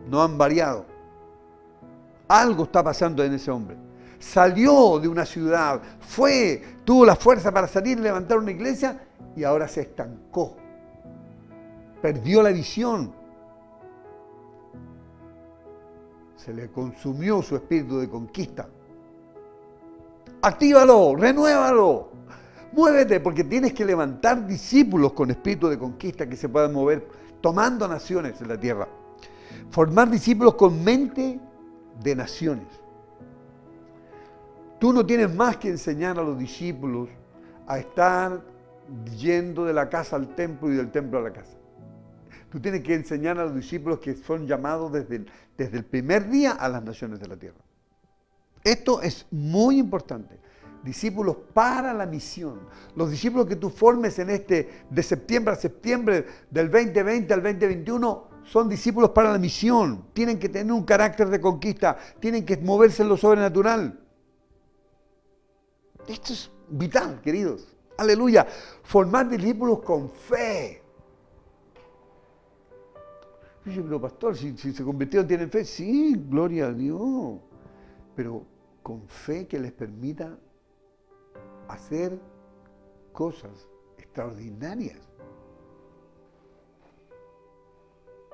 No han variado. Algo está pasando en ese hombre. Salió de una ciudad, tuvo la fuerza para salir y levantar una iglesia y ahora se estancó. Perdió la visión. Se le consumió su espíritu de conquista. Actívalo, renuévalo. Muévete, porque tienes que levantar discípulos con espíritu de conquista que se puedan mover tomando naciones en la tierra. Formar discípulos con mente de naciones. Tú no tienes más que enseñar a los discípulos a estar yendo de la casa al templo y del templo a la casa. Tú tienes que enseñar a los discípulos que son llamados desde el primer día a las naciones de la tierra. Esto es muy importante. Discípulos para la misión. Los discípulos que tú formes de septiembre a septiembre, del 2020 al 2021, son discípulos para la misión. Tienen que tener un carácter de conquista. Tienen que moverse en lo sobrenatural. Esto es vital, queridos. Aleluya. Formar discípulos con fe. Dice, pero pastor, si se convirtieron, ¿tienen fe? Sí, gloria a Dios. Pero con fe que les permita hacer cosas extraordinarias.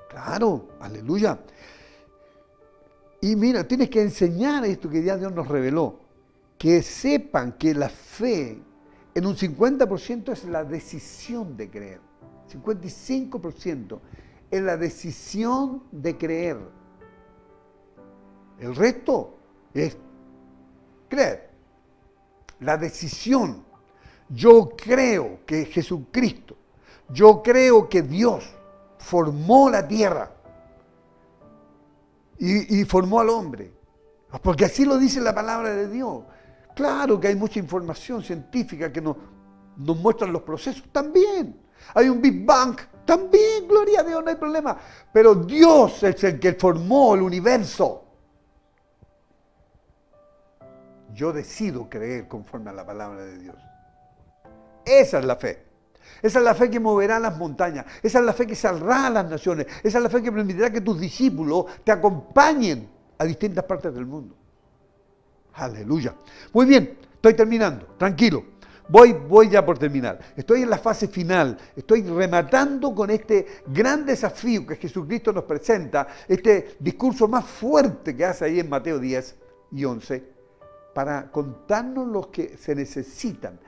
Claro, aleluya. Y mira, tienes que enseñar esto que ya Dios nos reveló. Que sepan que la fe en un 50% es la decisión de creer. 55% es la decisión de creer. El resto es creer. La decisión. Yo creo que Jesucristo, yo creo que Dios formó la tierra y formó al hombre. Porque así lo dice la palabra de Dios. Claro que hay mucha información científica que nos muestra los procesos. También. Hay un Big Bang. También, gloria a Dios, no hay problema. Pero Dios es el que formó el universo. Yo decido creer conforme a la palabra de Dios. Esa es la fe. Esa es la fe que moverá las montañas. Esa es la fe que saldrá a las naciones. Esa es la fe que permitirá que tus discípulos te acompañen a distintas partes del mundo. Aleluya. Muy bien, estoy terminando. Tranquilo. Voy ya por terminar. Estoy en la fase final. Estoy rematando con este gran desafío que Jesucristo nos presenta. Este discurso más fuerte que hace ahí en Mateo 10 y 11. Para contarnos los que se necesitan.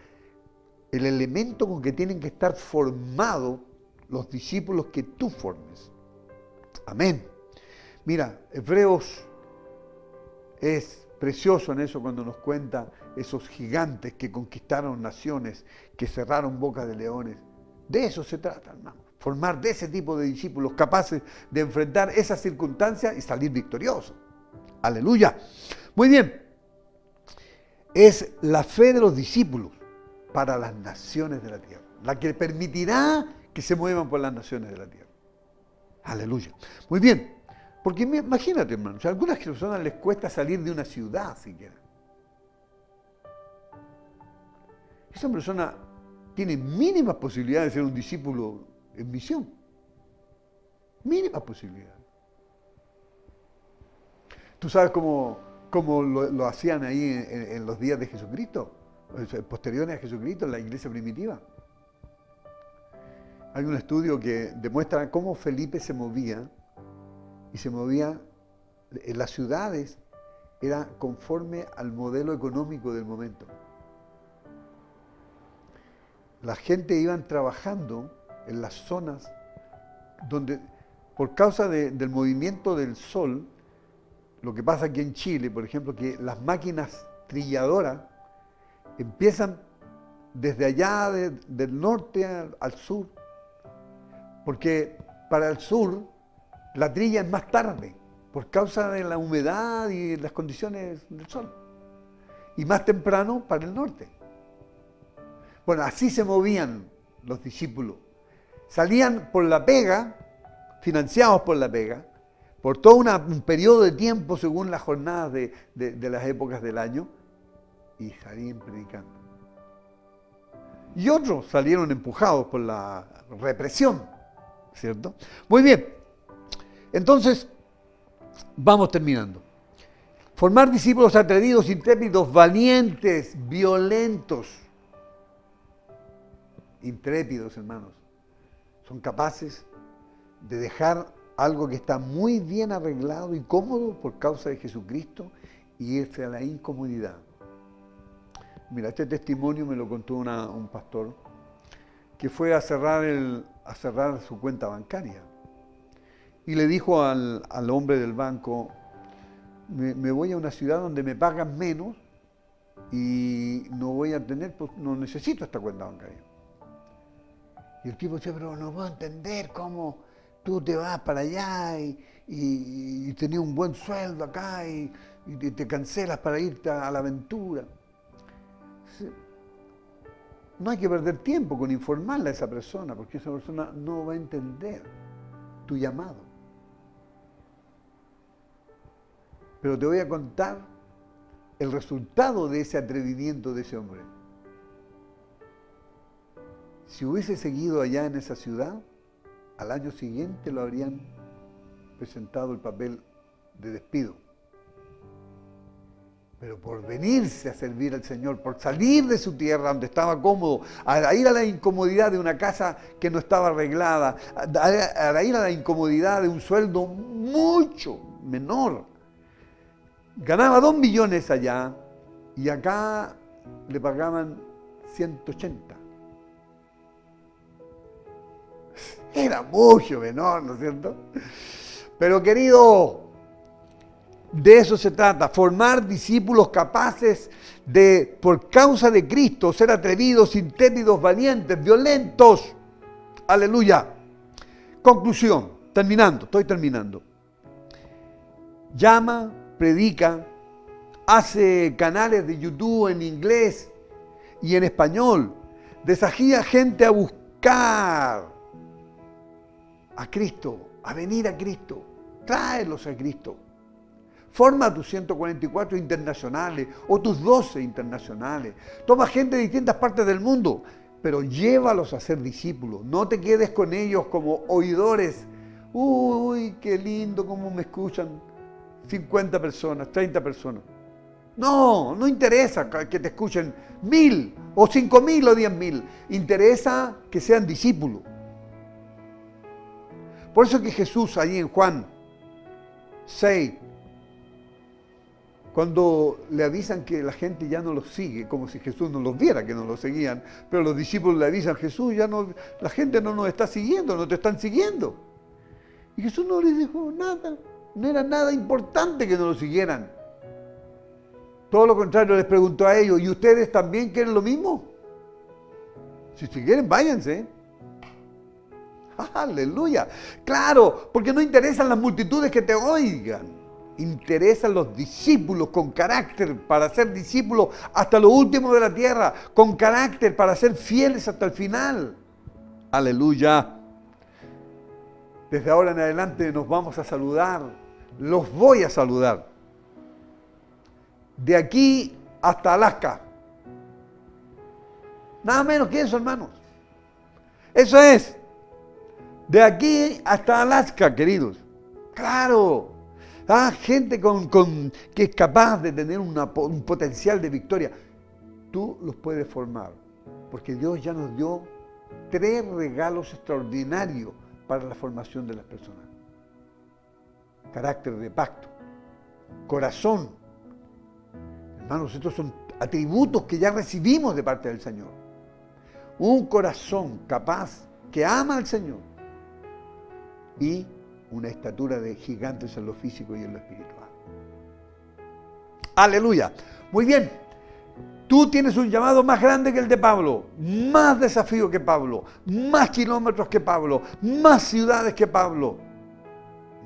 El elemento con que tienen que estar formados los discípulos que tú formes. Amén. Mira, Hebreos es precioso en eso cuando nos cuenta esos gigantes que conquistaron naciones, que cerraron bocas de leones. De eso se trata, hermano. Formar de ese tipo de discípulos capaces de enfrentar esas circunstancias y salir victoriosos. Aleluya. Muy bien. Es la fe de los discípulos para las naciones de la tierra, la que permitirá que se muevan por las naciones de la tierra. Aleluya. Muy bien, porque imagínate, hermanos, a algunas personas les cuesta salir de una ciudad siquiera. Esa persona tiene mínimas posibilidades de ser un discípulo en misión. Mínimas posibilidades. ¿Tú sabes cómo lo hacían ahí en los días de Jesucristo? Posteriores a Jesucristo, en la iglesia primitiva. Hay un estudio que demuestra cómo Felipe se movía, y se movía en las ciudades, era conforme al modelo económico del momento. La gente iban trabajando en las zonas donde, por causa del movimiento del sol, lo que pasa aquí en Chile, por ejemplo, que las máquinas trilladoras empiezan desde allá del norte al sur, porque para el sur la trilla es más tarde, por causa de la humedad y las condiciones del sol, y más temprano para el norte. Bueno, así se movían los discípulos. Salían por la pega, financiados por la pega, por todo un periodo de tiempo según las jornadas de las épocas del año, y salían predicando. Y otros salieron empujados por la represión, ¿cierto? Muy bien, entonces vamos terminando. Formar discípulos atrevidos, intrépidos, valientes, violentos. Intrépidos, hermanos. Son capaces de dejar algo que está muy bien arreglado y cómodo por causa de Jesucristo y irse a la incomodidad. Mira, este testimonio me lo contó un pastor que fue a cerrar su cuenta bancaria y le dijo al hombre del banco: me voy a una ciudad donde me pagan menos y no voy a tener, pues, no necesito esta cuenta bancaria. Y el tipo decía: pero no puedo entender cómo tú te vas para allá y tenés un buen sueldo acá y te cancelas para irte a la aventura. No hay que perder tiempo con informarle a esa persona, porque esa persona no va a entender tu llamado. Pero te voy a contar el resultado de ese atrevimiento de ese hombre. Si hubiese seguido allá en esa ciudad, al año siguiente lo habrían presentado el papel de despido. Pero por venirse a servir al Señor, por salir de su tierra donde estaba cómodo, a ir a la incomodidad de una casa que no estaba arreglada, a ir a la incomodidad de un sueldo mucho menor. Ganaba 2 millones allá y acá le pagaban 180. Era mucho menor, ¿no es cierto? Pero querido, de eso se trata, formar discípulos capaces de, por causa de Cristo, ser atrevidos, intrépidos, valientes, violentos. Aleluya. Conclusión, estoy terminando. Llama, predica, hace canales de YouTube en inglés y en español. Desafía a gente a buscar a Cristo, a venir a Cristo. Tráelos a Cristo. Forma tus 144 internacionales o tus 12 internacionales. Toma gente de distintas partes del mundo, pero llévalos a ser discípulos. No te quedes con ellos como oidores. Uy, qué lindo cómo me escuchan 50 personas, 30 personas. No interesa que te escuchen 1000 o 5000 o 10.000. Interesa que sean discípulos. Por eso que Jesús ahí en Juan 6, cuando le avisan que la gente ya no los sigue, como si Jesús no los viera que no los seguían, pero los discípulos le avisan: Jesús, ya no, la gente no nos está siguiendo, no te están siguiendo. Y Jesús no les dijo nada, no era nada importante que no los siguieran. Todo lo contrario, les preguntó a ellos: ¿y ustedes también quieren lo mismo? Si quieren, váyanse. Aleluya. Claro, porque no interesan las multitudes que te oigan. Interesan los discípulos con carácter para ser discípulos hasta lo último de la tierra, con carácter para ser fieles hasta el final. Aleluya. Desde ahora en adelante nos vamos a saludar. Los voy a saludar. De aquí hasta Alaska. Nada menos que eso, hermanos. Eso es. De aquí hasta Alaska, queridos. Claro. Gente que es capaz de tener un potencial de victoria. Tú los puedes formar. Porque Dios ya nos dio 3 regalos extraordinarios para la formación de las personas. Carácter de pacto. Corazón. Hermanos, estos son atributos que ya recibimos de parte del Señor. Un corazón capaz, que ama al Señor. Y una estatura de gigantes en lo físico y en lo espiritual. Aleluya. Muy bien. Tú tienes un llamado más grande que el de Pablo, más desafío que Pablo, más kilómetros que Pablo, más ciudades que Pablo,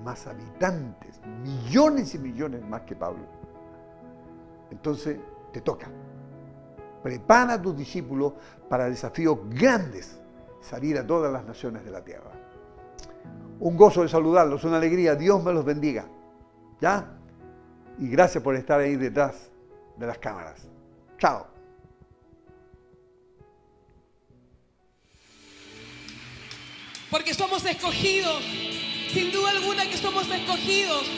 más habitantes, millones y millones más que Pablo. Entonces, te toca. Prepara a tus discípulos para desafíos grandes, salir a todas las naciones de la tierra. Un gozo de saludarlos, una alegría. Dios me los bendiga. ¿Ya? Y gracias por estar ahí detrás de las cámaras. Chao. Porque somos escogidos. Sin duda alguna que somos escogidos.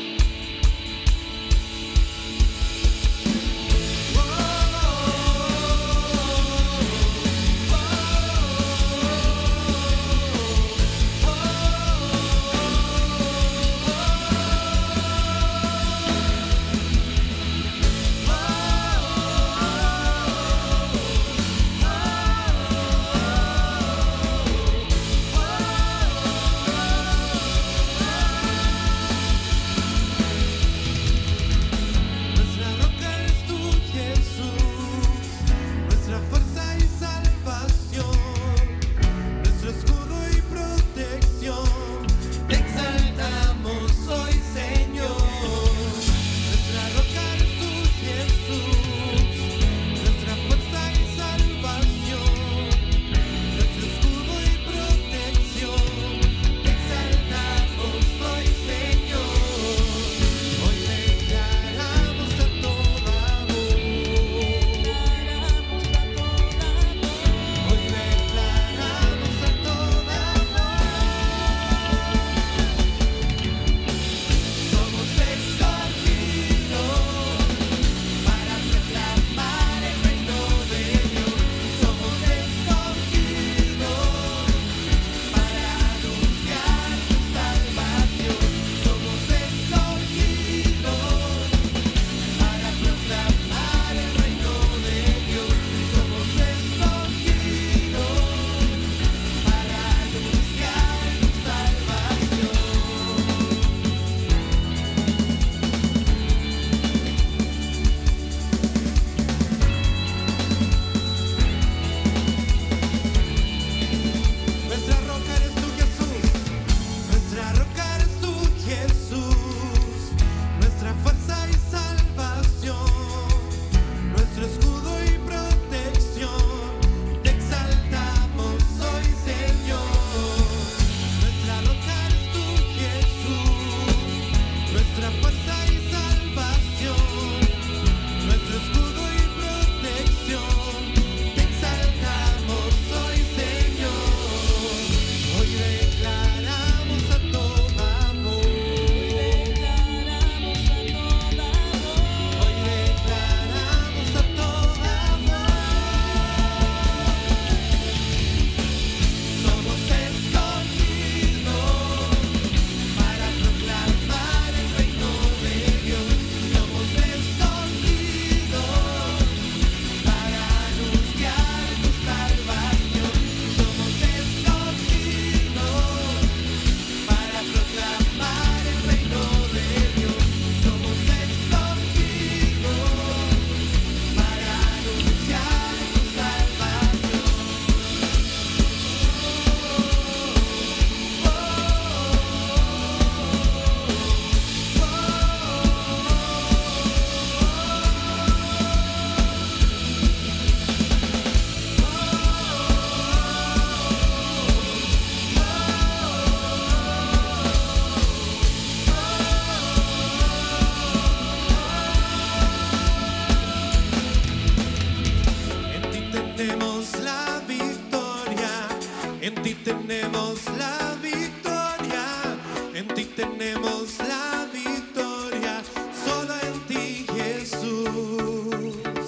tenemos la victoria, solo en ti, Jesús.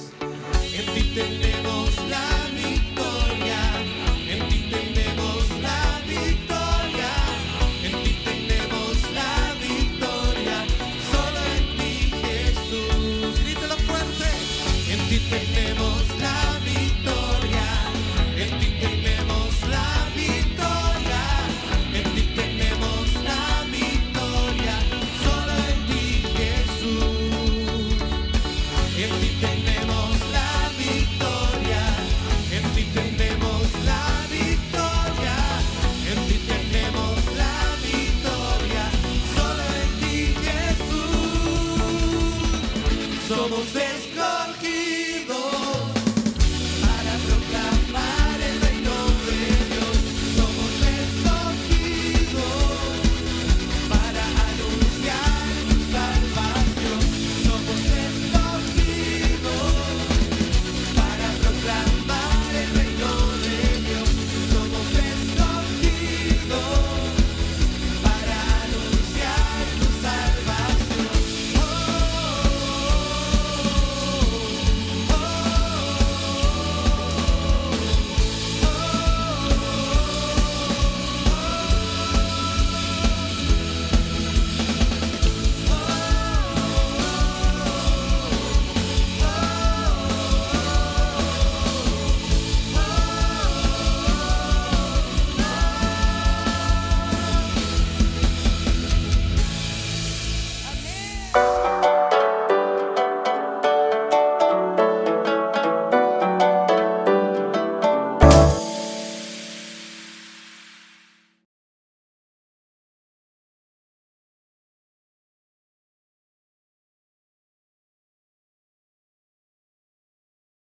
En ti tenemos la victoria, en ti tenemos la victoria, en ti tenemos la victoria, solo en ti, Jesús. Grítelo fuerte. En ti tenemos la victoria, en ti tenemos la victoria, en ti tenemos la victoria, solo en ti, Jesús. En ti tenemos la victoria, en ti tenemos la victoria, en ti tenemos la victoria, solo en ti, Jesús. Somos